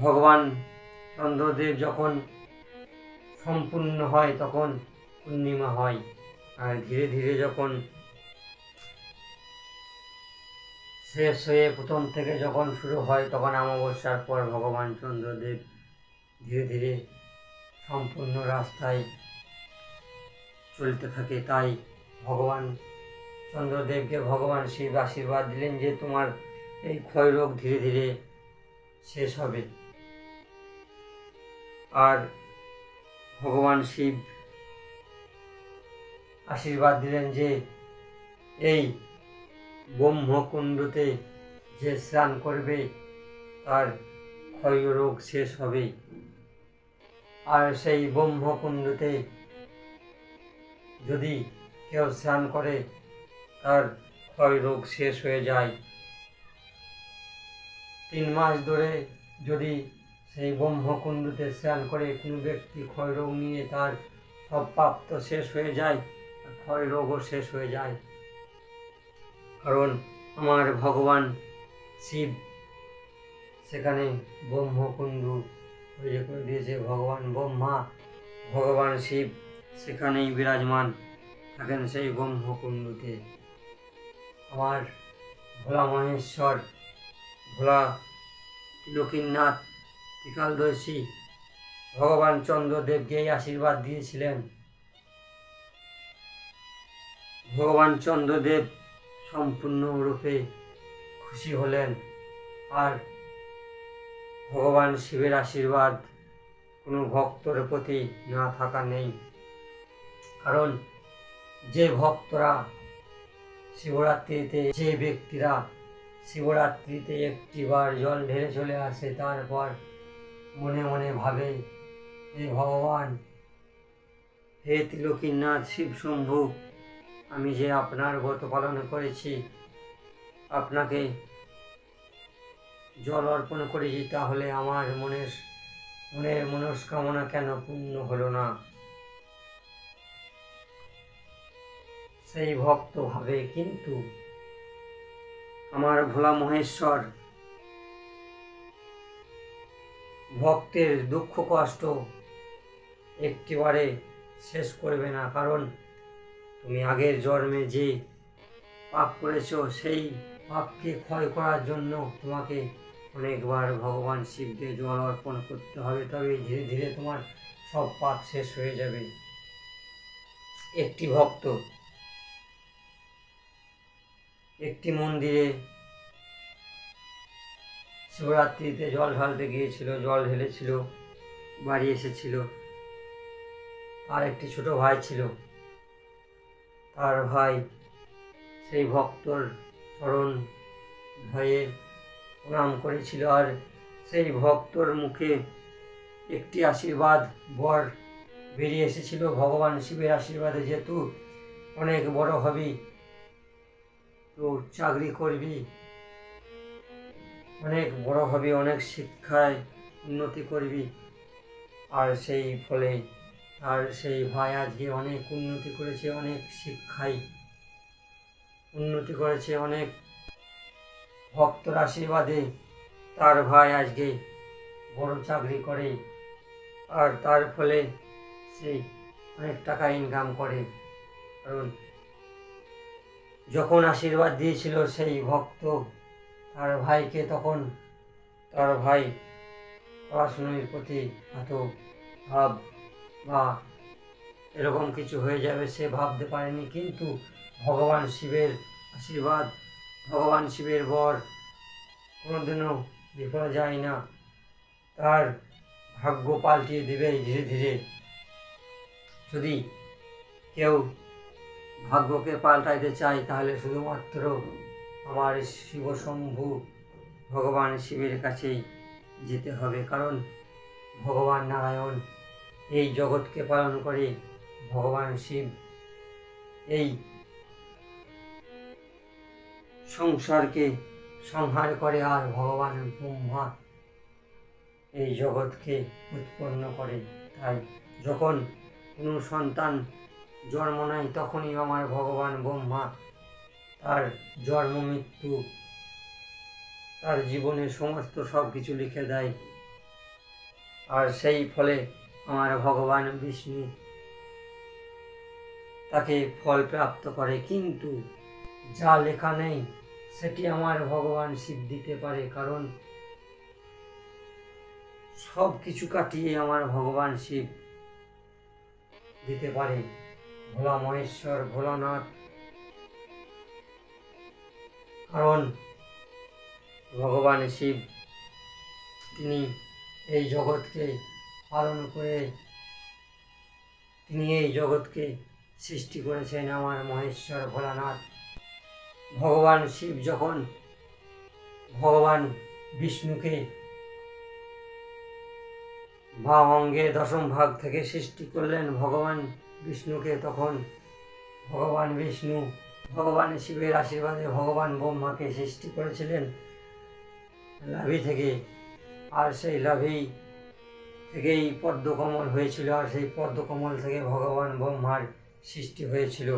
ভগবান চন্দ্রদেব যখন সম্পূর্ণ হয় তখন পূর্ণিমা হয়, আর ধীরে ধীরে যখন শেষ হয়ে প্রথম থেকে যখন শুরু হয় তখন অমাবস্যার পর ভগবান চন্দ্রদেব ধীরে ধীরে সম্পূর্ণ রাস্তায় চলতে থাকে। তাই ভগবান চন্দ্রদেবকে ভগবান শিব আশীর্বাদ দিলেন যে তোমার এই ক্ষয় রোগ ধীরে ধীরে শেষ হবে। আর ভগবান শিব আশীর্বাদ দিলেন যে এই ব্রহ্মকুণ্ডতে যে স্নান করবে তার ক্ষয় রোগ শেষ হবে। আর সেই ব্রহ্মকুণ্ডতে যদি কেউ স্নান করে তার ক্ষয় রোগ শেষ হয়ে যায়। 3 মাস ধরে যদি সেই ব্রহ্মকুণ্ডতে স্নান করে কোনো ব্যক্তি ক্ষয় রোগ নিয়ে তার সব পাপ তো শেষ হয়ে যায়, ক্ষয় রোগও শেষ হয়ে যায়। কারণ আমার ভগবান শিব সেখানে ব্রহ্মকুণ্ড তৈরি করে দিয়েছে। ভগবান ব্রহ্মা, ভগবান শিব সেখানেই বিরাজমান থাকেন সেই ব্রহ্মকুণ্ডতে। আমার ভোলা মহেশ্বর, ভোলা ত্রিলোকীনাথ ত্রিকালদর্শী ভগবান চন্দ্রদেবকে এই আশীর্বাদ দিয়েছিলেন। ভগবান চন্দ্রদেব সম্পূর্ণরূপে খুশি হলেন। আর ভগবান শিবের আশীর্বাদ কোনো ভক্তর প্রতি না থাকা নেই। কারণ যে ভক্তরা শিবরাত্রিতে, যে ব্যক্তিরা শিবরাত্রিতে একটিবার জল ঢেলে চলে আসে, তারপর মনে মনে ভাবে হে ভগবান, হে ত্রিলোকীনাথ শিব শম্ভু, আমি যে আপনার ব্রত পালন করেছি, আপনাকে জল অর্পণ করেছি, তাহলে আমার মনের মনস্কামনা কেন পূর্ণ হলো না? সেই ভক্ত ভাবে কিন্তু আমার ভোলা মহেশ্বর ভক্তের দুঃখ কষ্ট একটিবারে শেষ করবে না। কারণ তুমি আগের জন্মে যে পাপ করেছ সেই পাপকে ক্ষয় করার জন্য তোমাকে অনেকবার ভগবান শিবকে জল অর্পণ করতে হবে, তবে ধীরে ধীরে তোমার সব পাপ শেষ হয়ে যাবে। একটি ভক্ত একটি মন্দিরে শিবরাত্রিতে জল ঢালতে গিয়েছিল, জল ঢেলেছিল, বাড়ি এসেছিল। তার একটি ছোট ভাই ছিল। তার ভাই সেই ভক্তর চরণ ভয়ে প্রণাম করেছিল, আর সেই ভক্তর মুখে একটি আশীর্বাদ বর বেরিয়ে এসেছিল ভগবান শিবের আশীর্বাদে, যেহেতু অনেক বড় হবি, তো চাকরি করবি, অনেক বড় হবি, অনেক শিক্ষায় উন্নতি করবি। আর সেই ফলে আর সেই ভাই আজকে অনেক উন্নতি করেছে, অনেক শিক্ষায় উন্নতি করেছে, অনেক ভক্তর আশীর্বাদে তার ভাই আজকে বড় চাকরি করে, আর তার ফলে সে অনেক টাকা ইনকাম করে। কারণ যখন আশীর্বাদ দিয়েছিল সেই ভক্ত তার ভাইকে, তখন তার ভাই পড়াশুনোর প্রতি এত ভাব বা এরকম কিছু হয়ে যাবে সে ভাবতে পারেনি। কিন্তু ভগবান শিবের আশীর্বাদ, ভগবান শিবের বর কোনোদিনও বিফলে যায় না, তার ভাগ্য পাল্টিয়ে দেবে ধীরে ধীরে। যদি কেউ ভাগ্যকে পাল্টাইতে চায় তাহলে শুধুমাত্র আমার শিবশম্ভু ভগবান শিবের কাছেই যেতে হবে। কারণ ভগবান নারায়ণ এই জগৎকে পালন করে, ভগবান শিব এই সংসারকে সংহার করে, আর ভগবান ব্রহ্মা এই জগৎকে উৎপন্ন করে। তাই যখন কোনো সন্তান জন্ম নেয় তখনই আমার ভগবান ব্রহ্মা তার জন্ম মৃত্যু, তার জীবনের সমস্ত সব কিছু লিখে দেয়। আর সেই ফলে আমার ভগবান বিষ্ণু তাকে ফল প্রাপ্ত করে। কিন্তু যা লেখা নেই সেটি আমার ভগবান শিব দিতে পারে, কারণ সব কিছু কাটিয়ে আমার ভগবান শিব দিতে পারে। ভোলা মহেশ্বর, ভোলানাথ, কারণ ভগবান শিব তিনি এই জগৎকে পালন করে, তিনি এই জগৎকে সৃষ্টি করেছেন। আমার মহেশ্বর ভোলানাথ ভগবান শিব যখন ভগবান বিষ্ণুকে অঙ্গে দশম ভাগ থেকে সৃষ্টি করলেন ভগবান বিষ্ণুকে, তখন ভগবান শিবের আশীর্বাদে ভগবান ব্রহ্মাকে সৃষ্টি করেছিলেন লাভি থেকে। আর সেই লাভি থেকেই পদ্মকমল হয়েছিল, আর সেই পদ্মকমল থেকে ভগবান ব্রহ্মার সৃষ্টি হয়েছিল।